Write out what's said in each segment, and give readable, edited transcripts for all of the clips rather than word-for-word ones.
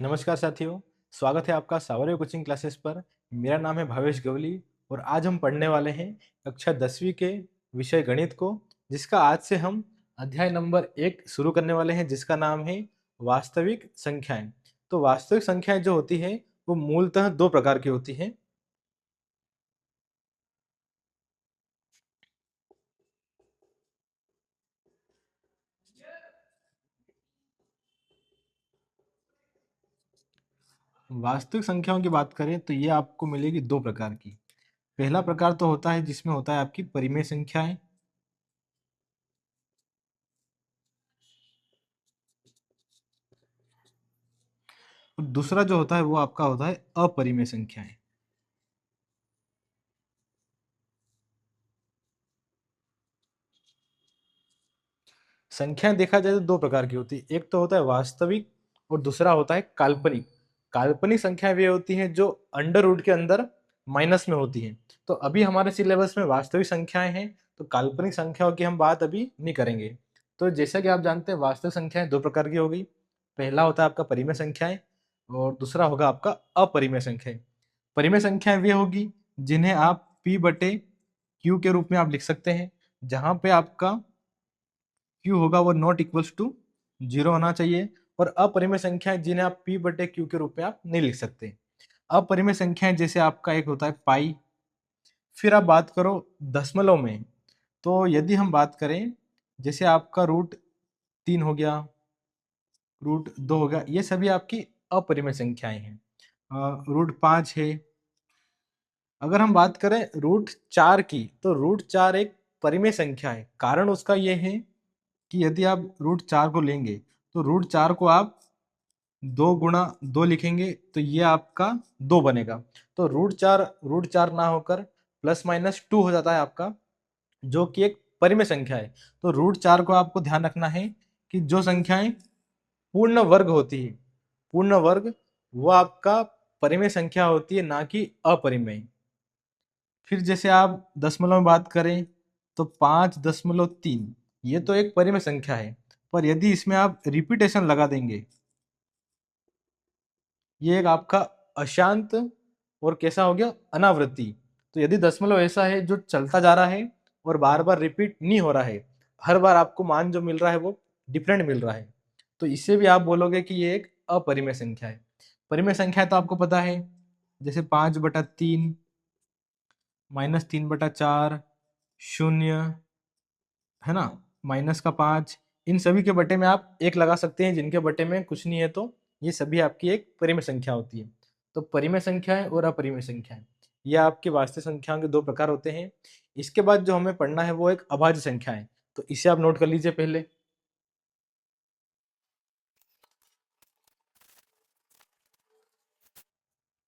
नमस्कार साथियों, स्वागत है आपका सावरिया कोचिंग क्लासेस पर। मेरा नाम है भावेश गवली और आज हम पढ़ने वाले हैं कक्षा 10वीं के विषय गणित को, जिसका आज से हम अध्याय नंबर 1 शुरू करने वाले हैं, जिसका नाम है वास्तविक संख्याएं। तो वास्तविक संख्याएं जो होती है वो मूलतः दो प्रकार की होती हैं। वास्तविक संख्याओं की बात करें तो ये आपको मिलेगी दो प्रकार की। पहला प्रकार तो होता है जिसमें होता है आपकी परिमेय संख्याएं, और दूसरा जो होता है वो आपका होता है अपरिमेय संख्याएं। संख्याएं देखा जाए तो दो प्रकार की होती है, एक तो होता है वास्तविक और दूसरा होता है काल्पनिक। काल्पनिक संख्याएं वे होती हैं जो अंडर रूट के अंदर माइनस में होती हैं। तो अभी हमारे सिलेबस में वास्तविक संख्याएं हैं, तो काल्पनिक संख्याओं की हम बात अभी नहीं करेंगे। तो जैसा कि आप जानते हैं वास्तविक संख्याएं दो प्रकार की हो गई। पहला होता है आपका परिमेय संख्याएं और दूसरा होगा आपका अपरिमेय संख्याएं। परिमेय संख्याएं वे होगी जिन्हें आप p बटे q के रूप में आप लिख सकते हैं, जहां पे आपका q होगा वो नॉट इक्वल्स टू जीरो होना चाहिए। और अपरिमेय संख्याएं जिन्हें आप p बटे q के रूप में आप नहीं लिख सकते। अपरिमेय संख्याएं जैसे आपका एक होता है पाई। फिर आप बात करो दशमलव में, तो यदि हम बात करें जैसे आपका रूट 3 हो गया, रूट 2 हो गया, ये सभी आपकी अपरिमेय संख्याएं हैं। रूट 5 है। अगर हम बात करें रूट 4 की, तो रूट 4 एक परिमेय संख्या है। कारण उसका यह है कि यदि आप रूट 4 को लेंगे तो रूट 4 को आप 2 गुणा 2 लिखेंगे तो ये आपका 2 बनेगा। तो रूट चार ना होकर +-2 हो जाता है आपका, जो कि एक परिमेय संख्या है। तो रूट 4 को आपको ध्यान रखना है कि जो संख्याएं पूर्ण वर्ग होती है, पूर्ण वर्ग वो आपका परिमेय संख्या होती है, ना कि अपरिमेय। फिर जैसे आप दशमलव में बात करें तो 5.3 ये तो एक परिमेय संख्या है, पर यदि इसमें आप रिपीटेशन लगा देंगे, ये एक आपका अशांत और कैसा हो गया, अनावृत्ति। तो यदि दशमलव ऐसा है जो चलता जा रहा है और बार बार रिपीट नहीं हो रहा है, हर बार आपको मान जो मिल रहा है वो डिफरेंट मिल रहा है, तो इससे भी आप बोलोगे कि ये एक अपरिमेय संख्या है। परिमेय संख्या तो आपको पता है, जैसे 5/3, -3/4, 0, है ना, -5, इन सभी के बटे में आप एक लगा सकते हैं, जिनके बटे में कुछ नहीं है, तो ये सभी आपकी एक परिमेय संख्या होती है। तो परिमेय संख्याएं और अपरिमेय संख्याएं, ये आपके वास्तविक संख्याओं के दो प्रकार होते हैं। इसके बाद जो हमें पढ़ना है वो एक अभाज्य संख्या है, तो इसे आप नोट कर लीजिए पहले।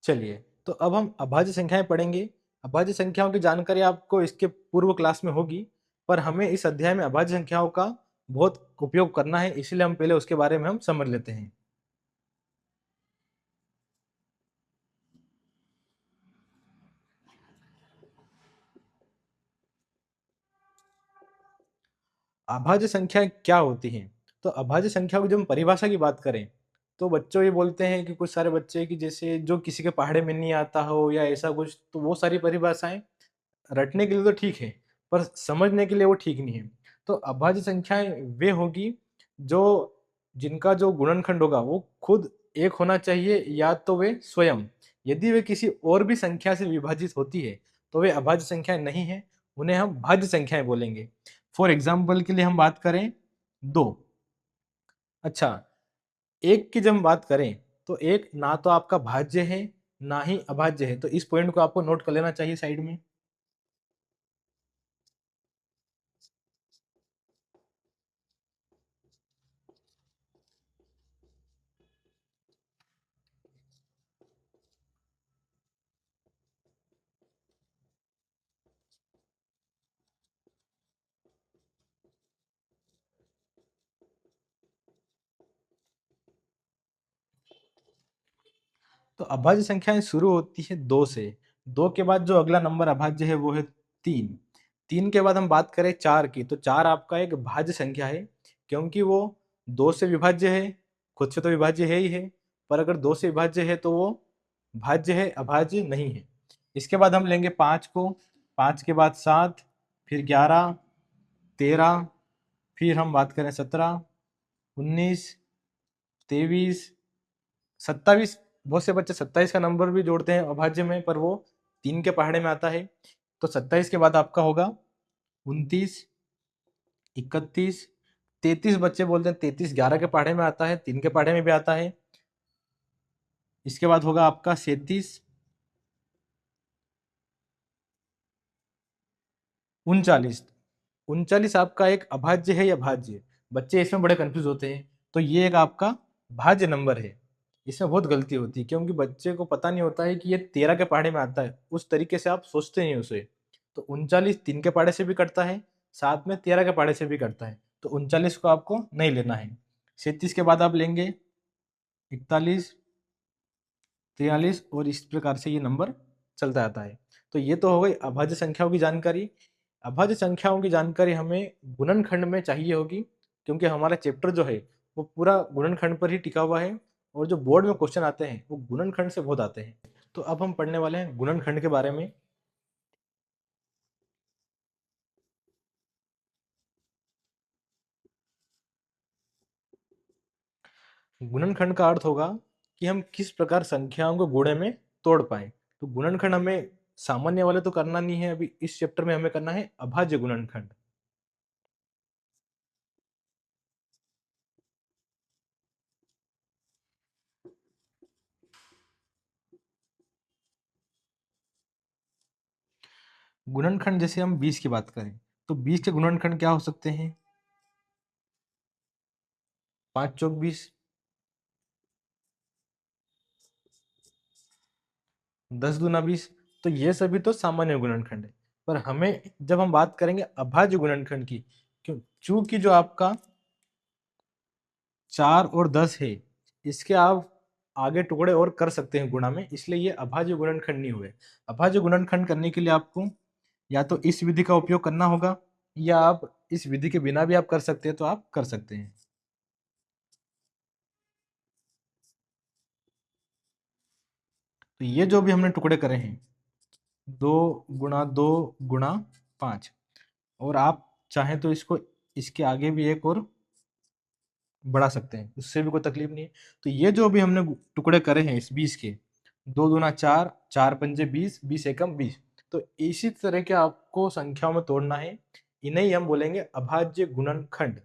चलिए, तो अब हम अभाज्य संख्याएं पढ़ेंगे। अभाज्य संख्याओं की जानकारी आपको इसके पूर्व क्लास में होगी, पर हमें इस अध्याय में अभाज्य संख्याओं का बहुत उपयोग करना है, इसलिए हम पहले उसके बारे में हम समझ लेते हैं। अभाज्य संख्याएं क्या होती हैं? तो अभाज्य संख्याओं की जब हम परिभाषा की बात करें, तो बच्चों ये बोलते हैं कि कुछ सारे बच्चे की जैसे जो किसी के पढ़े में नहीं आता हो या ऐसा कुछ, तो वो सारी परिभाषाएं रटने के लिए तो ठीक है, पर समझने के लिए वो ठीक नहीं है। तो अभाज्य संख्याएं वे होगी जो जिनका जो गुणनखंड होगा वो खुद एक होना चाहिए, या तो वे स्वयं। यदि वे किसी और भी संख्या से विभाजित होती है तो वे अभाज्य संख्याएं नहीं है, उन्हें हम भाज्य संख्याएं बोलेंगे। फॉर एग्जाम्पल के लिए हम बात करें 2। अच्छा, एक की जब हम बात करें तो एक ना तो आपका भाज्य है ना ही अभाज्य है, तो इस पॉइंट को आपको नोट कर लेना चाहिए साइड में। तो अभाज्य संख्याएं शुरू होती है 2 से। 2 के बाद जो अगला नंबर अभाज्य है वो है 3। 3 के बाद हम बात करें 4 की, तो 4 आपका एक भाज्य संख्या है, क्योंकि वो 2 से विभाज्य है, खुद से तो विभाज्य है ही है, पर अगर 2 से विभाज्य है तो वो भाज्य है, अभाज्य नहीं है। इसके बाद हम लेंगे 5 को, 5 के बाद 7, फिर 11, 13, फिर हम बात करें 17, 19, 23, 27। बहुत से बच्चे 27 का नंबर भी जोड़ते हैं अभाज्य में, पर वो 3 के पहाड़े में आता है। तो 27 के बाद आपका होगा 29, 31, 33। बच्चे बोलते हैं 33 11 के पहाड़े में आता है, 3 के पहाड़े में भी आता है। इसके बाद होगा आपका 37, 39। 39 आपका एक अभाज्य है या भाज्य? बच्चे इसमें बड़े कंफ्यूज होते हैं। तो ये एक आपका भाज्य नंबर है। इसमें बहुत गलती होती है क्योंकि बच्चे को पता नहीं होता है कि ये 13 के पहाड़े में आता है, उस तरीके से आप सोचते नहीं उसे। तो 39 3 के पहाड़े से भी कटता है, साथ में 13 के पहाड़े से भी कटता है, तो 39 को आपको नहीं लेना है। 37 के बाद आप लेंगे 41, 43, और इस प्रकार से ये नंबर चलता आता है। तो ये तो हो गई अभाज्य संख्याओं की जानकारी। अभाज्य संख्याओं की जानकारी हमें गुणनखंड में चाहिए होगी, क्योंकि हमारा चैप्टर जो है वो पूरा गुणनखंड पर ही टिका हुआ है, और जो बोर्ड में क्वेश्चन आते हैं वो गुणनखंड से बहुत आते हैं। तो अब हम पढ़ने वाले हैं गुणनखंड के बारे में। गुणनखंड का अर्थ होगा कि हम किस प्रकार संख्याओं को गुणे में तोड़ पाए। तो गुणनखंड हमें सामान्य वाले तो करना नहीं है, अभी इस चैप्टर में हमें करना है अभाज्य गुणनखंड। गुणनखंड जैसे हम 20 की बात करें तो 20 के गुणनखंड क्या हो सकते हैं? 5 चौक 20, 10 दूना 20। तो ये सभी तो सामान्य गुणनखंड है, पर हमें जब हम बात करेंगे अभाज्य गुणनखंड की, क्यों? चूंकि जो आपका 4 और 10 है, इसके आप आगे टुकड़े और कर सकते हैं गुणा में, इसलिए ये अभाज्य गुणनखंड नहीं हुए। अभाज्य गुणनखंड करने के लिए आपको या तो इस विधि का उपयोग करना होगा, या आप इस विधि के बिना भी आप कर सकते हैं, तो आप कर सकते हैं। तो ये जो भी हमने टुकड़े करे हैं, 2 × 2 × 5, और आप चाहें तो इसको इसके आगे भी एक और बढ़ा सकते हैं, उससे भी कोई तकलीफ नहीं है। तो ये जो भी हमने टुकड़े करे हैं इस 20 के, 2 दूना 4, 4 पंजे 20, 20 एकम 20। तो इसी तरह के आपको संख्याओं में तोड़ना है, इन्हें ही हम बोलेंगे अभाज्य गुणनखंड।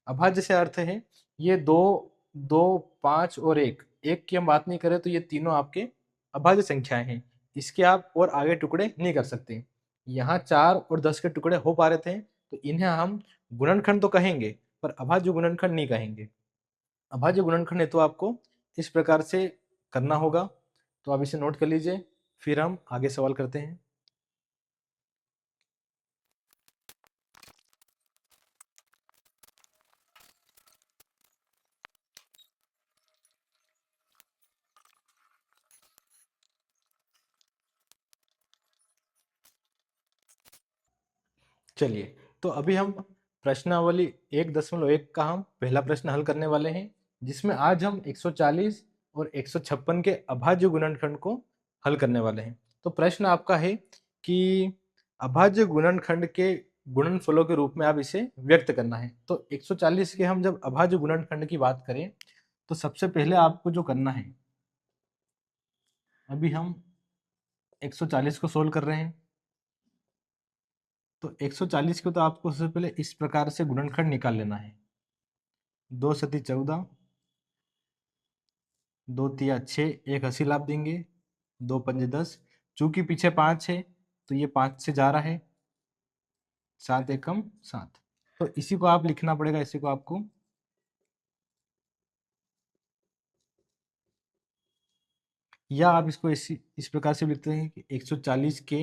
अभाज्य से अर्थ है ये 2, 2, 5 और 1, एक की हम बात नहीं करें तो ये तीनों आपके अभाज्य संख्याएं हैं। इसके आप और आगे टुकड़े नहीं कर सकते। यहाँ 4 और 10 के टुकड़े हो पा रहे थे, तो इन्हें हम गुणनखंड तो कहेंगे, पर अभाज्य गुणनखंड नहीं कहेंगे। अभाज्य गुणनखंड है तो आपको इस प्रकार से करना होगा। तो आप इसे नोट कर लीजिए, फिर हम आगे सवाल करते हैं। चलिए, तो अभी हम प्रश्नावली 1.1 का हम पहला प्रश्न हल करने वाले हैं, जिसमें आज हम 140 और 156 के अभाज्य गुणनखंड को हल करने वाले हैं। तो प्रश्न आपका है कि अभाज्य गुणनखंड के गुणनफलों के रूप में आप इसे व्यक्त करना है। तो 140 के हम जब अभाज्य गुणनखंड की बात करें, तो सबसे पहले आपको जो करना है, अभी हम 140 को सोल्व कर रहे हैं। तो 140 को तो आपको सबसे पहले इस प्रकार से गुणनखंड निकाल लेना है। 2×7 = 14, 2×3 = 6, एक 80 लाभ देंगे, 2×5 = 10। चूंकि पीछे 5 है तो ये 5 से जा रहा है, 7 एकम 7। तो इसी को आप लिखना पड़ेगा, इसी को आपको, या आप इसको इस प्रकार से लिखते हैं कि 140 के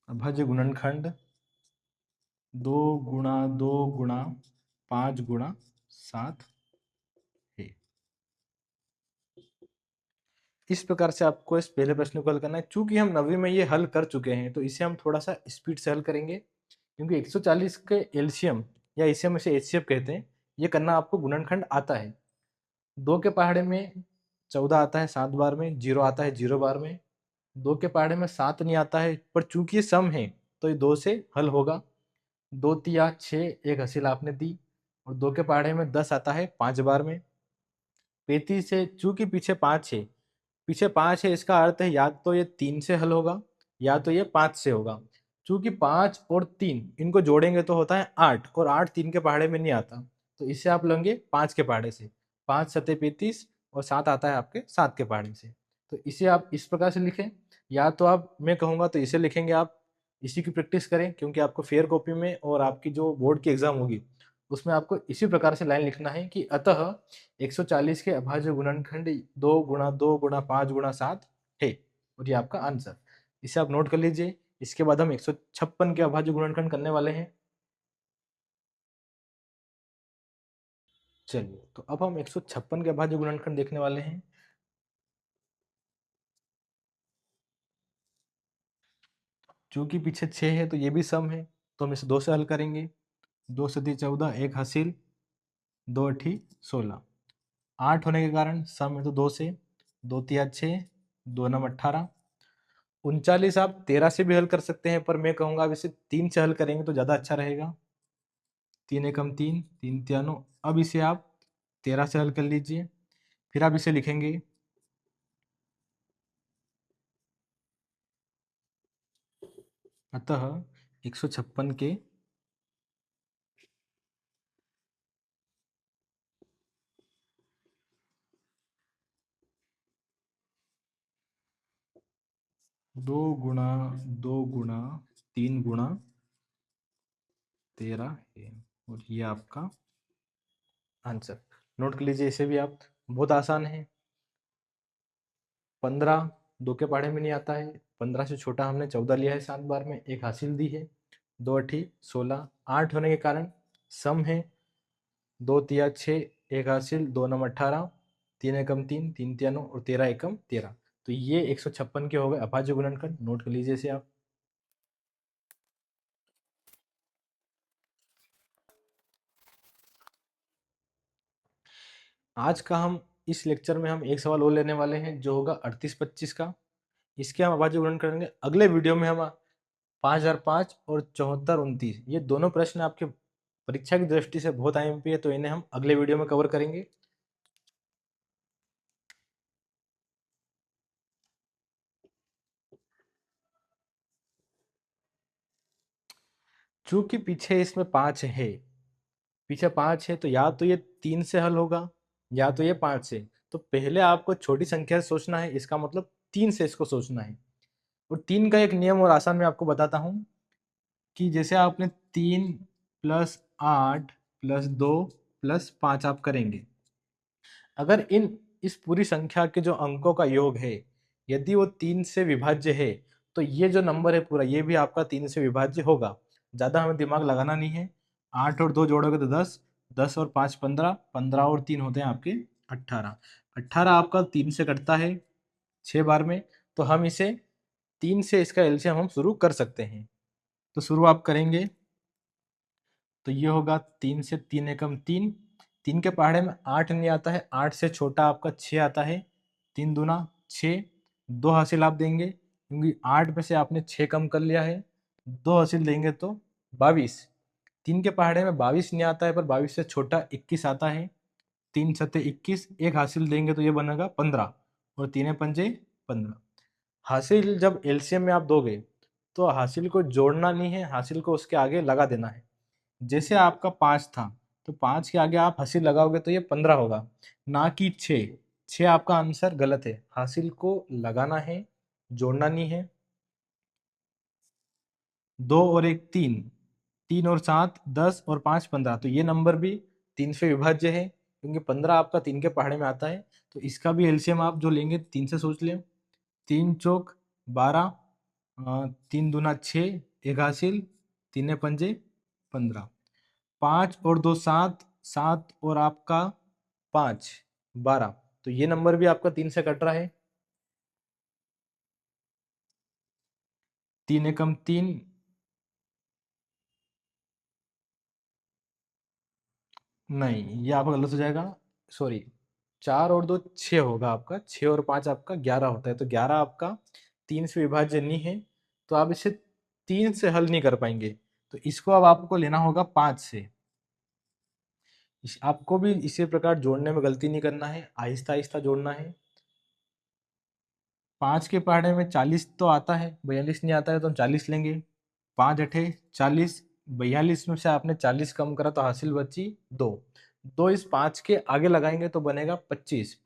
अभाज्य गुणनखंड 2×2 × 5 × 7 है। इस प्रकार से आपको इस पहले प्रश्न को हल करना है। चूंकि हम 9वीं में ये हल कर चुके हैं तो इसे हम थोड़ा सा स्पीड से हल करेंगे, क्योंकि 140 के एलसीएम या इसे हम इसे एचसीएफ कहते हैं, ये करना आपको गुणनखंड आता है। 2 के पहाड़े में 14 आता है 7 बार में, 0 आता है 0 बार में। 2 के पहाड़े में 7 नहीं आता है, पर चूंकि ये सम है तो ये 2 से हल होगा। 2 तिया 6, एक हासिल आपने दी। और 2 के पहाड़े में 10 आता है 5 बार में। 35 से, चूंकि पीछे 5 है, इसका अर्थ है या तो ये 3 से हल होगा या तो ये 5 से होगा। चूंकि 5 और 3 इनको जोड़ेंगे तो होता है 8, और 8 3 के पहाड़े में नहीं आता, तो इसे आप लेंगे 5 के पहाड़े से। 5 सत्ते 35, और 7 आता है आपके 7 के पहाड़े से। तो इसे आप इस प्रकार से लिखें, या तो आप, मैं कहूँगा तो इसे लिखेंगे आप। इसी की प्रैक्टिस करें, क्योंकि आपको फेयर कॉपी में और आपकी जो बोर्ड की एग्जाम होगी उसमें आपको इसी प्रकार से लाइन लिखना है कि अतः 140 के अभाज्य गुणनखंड 2 गुणा 2 गुणा 5 गुणा 7 है, और ये आपका आंसर। इसे आप नोट कर लीजिए। इसके बाद हम 156 के अभाज्य गुणनखंड करने वाले हैं। चलिए, तो अब हम 156 के अभाज्य गुणनखंड देखने वाले हैं। चूंकि पीछे 6 है तो ये भी सम है, तो हम इसे 2 से हल करेंगे। 2 सती 14, एक हासिल, 2 अठी 16। 8 होने के कारण सम है तो 2 से, 2 तिया 6, 2 नम 18। 39 आप 13 से भी हल कर सकते हैं, पर मैं कहूंगा अब इसे 3 से हल करेंगे तो ज्यादा अच्छा रहेगा। 3 एकम 3, 3 तिया 9। अब इसे आप 13 से हल कर लीजिए। फिर आप इसे लिखेंगे, अतः 156 के दो गुणा 3 गुणा 13 है, और ये आपका आंसर। नोट कर लीजिए इसे भी आप, बहुत आसान है। 15 2 के पहाड़े में नहीं आता है, 15 से छोटा हमने 14 लिया है 7 बार में, एक हासिल दी है। 2 अठी 16। 8 होने के कारण सम है, 2 तिया 6, एक हासिल, 2 नम 18, 3 एकम 3, 3 तिया 9, और 13 एकम 13। तो ये 156 के हो गए अभाज्य गुणनखंड। नोट कर लीजिए इसे आप। आज का हम इस लेक्चर में हम एक सवाल और लेने वाले हैं, जो होगा 38-25 का। इसके हम अभाज्य गुणन करेंगे। अगले वीडियो में हम 5005 और 74-29, ये दोनों प्रश्न आपके परीक्षा की दृष्टि से बहुत आईएमपी है, तो इन्हें हम अगले वीडियो में कवर करेंगे। चूंकि पीछे इसमें 5 है, पीछे 5 है, तो या तो ये 3 से हल होगा या तो ये 5 से। तो पहले आपको छोटी संख्या से सोचना है, इसका मतलब 3 से इसको सोचना है। और 3 का एक नियम और आसान मैं आपको बताता हूँ, कि जैसे आपने 3 प्लस 8 प्लस 2 प्लस 5 आप करेंगे, अगर इन इस पूरी संख्या के जो अंकों का योग है, यदि वो 3 से विभाज्य है, तो ये जो नंबर है पूरा, ये भी आपका 3 से विभाज्य होगा। ज़्यादा हमें दिमाग लगाना नहीं है। 8 और 2 जोड़ोगे तो 10, 10 और 5 15, 15 और 3 होते हैं आपके 18। 18 आपका 3 से कटता है 6 बार में, तो हम इसे 3 से इसका एलसीएम हम शुरू कर सकते हैं। तो शुरू आप करेंगे तो ये होगा 3 से, 3 एकम 3। 3 के पहाड़े में 8 नहीं आता है, 8 से छोटा आपका 6 आता है। 3 दूना 6, 2 हासिल आप देंगे, क्योंकि 8 में से आपने 6 कम कर लिया है। 2 हासिल देंगे तो 22। 3 के पहाड़े में 22 नहीं आता है, पर 22 से छोटा 21 आता है। 3 सत्ते 21, एक हासिल देंगे तो ये बनेगा 15, और 3 पंजे 15। हासिल जब एलसीएम में आप दोगे, तो हासिल को जोड़ना नहीं है, हासिल को उसके आगे लगा देना है। जैसे आपका 5 था, तो 5 के आगे आप हासिल लगाओगे तो ये 15 होगा, ना कि 6। 6 आपका आंसर गलत है, हासिल को लगाना है, जोड़ना नहीं है। 2 और 1 3, 3 और 7 10, और 5 15, तो ये नंबर भी 3 से विभाज्य है, क्योंकि 15 आपका 3 के पहाड़े में आता है। तो इसका भी एलसीएम आप जो लेंगे 3 से सोच लें। 3 चौक 12, 3 दूना 6, एक हासिल, 3 पंजे 15। 5 और 2 7, 7 और आपका 5 12, तो ये नंबर भी आपका 3 से कट रहा है। 3 एकम 3, नहीं ये आपका गलत हो जाएगा, सॉरी। 4 और 2 6 होगा आपका, 6 और 5 आपका 11 होता है, तो 11 आपका 3 से विभाज्य नहीं है, तो आप इसे 3 से हल नहीं कर पाएंगे, तो इसको अब आपको लेना होगा 5 से। आपको भी इसी प्रकार जोड़ने में गलती नहीं करना है, आहिस्ता आहिस्ता जोड़ना है। 5 के पहाड़े में 40 तो आता है, 42 नहीं आता है, तो हम 40 लेंगे। 5 अठे 40, 42 में से आपने 40 कम करा तो हासिल बची 2। 2 इस 5 के आगे लगाएंगे तो बनेगा 25,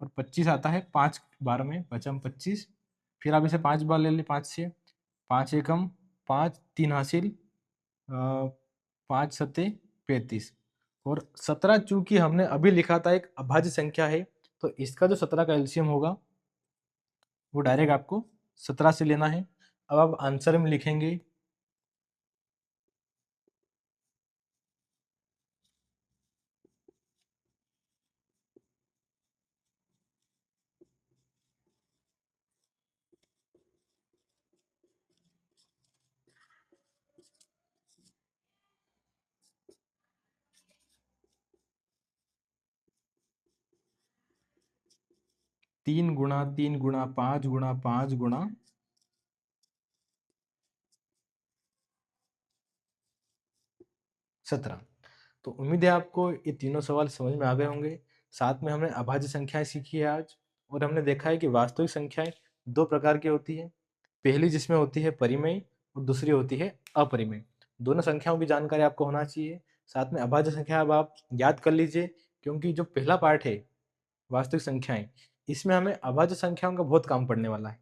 और 25 आता है 5 बार में, बचा 25। फिर आप इसे 5 बार ले लें, 5 से, 5 एकम 5, 3 हासिल, 5 सत्ते 35, और 17 चूंकि हमने अभी लिखा था एक अभाज्य संख्या है, तो इसका जो 17 का एलसीएम होगा वो डायरेक्ट आपको 17 से लेना है। अब आप आंसर में लिखेंगे 3 गुणा 3 गुणा 5 गुणा 5 गुणा 17। तो उम्मीद है आपको ये तीनों सवाल समझ में आ गए होंगे। साथ में हमने अभाज्य संख्याएं सीखी है आज, और हमने देखा है कि वास्तविक संख्याएं दो प्रकार की होती है। पहली जिसमें होती है परिमेय, और दूसरी होती है अपरिमेय। दोनों संख्याओं की जानकारी आपको होना चाहिए। साथ में अभाज्य संख्या अब आप याद कर लीजिए, क्योंकि जो पहला पार्ट है वास्तविक संख्याएं, इसमें हमें अभाज्य संख्याओं का बहुत काम पड़ने वाला है।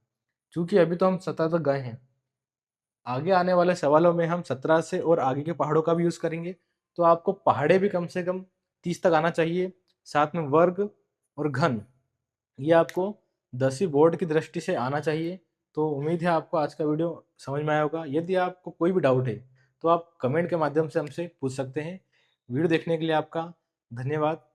क्योंकि अभी तो हम 17 तक गए हैं, आगे आने वाले सवालों में हम 17 से और आगे के पहाड़ों का भी यूज करेंगे, तो आपको पहाड़े भी कम से कम 30 तक आना चाहिए। साथ में वर्ग और घन, ये आपको 10वीं बोर्ड की दृष्टि से आना चाहिए। तो उम्मीद है आपको आज का वीडियो समझ में आया होगा। यदि आपको कोई भी डाउट है तो आप कमेंट के माध्यम से हमसे पूछ सकते हैं। वीडियो देखने के लिए आपका धन्यवाद।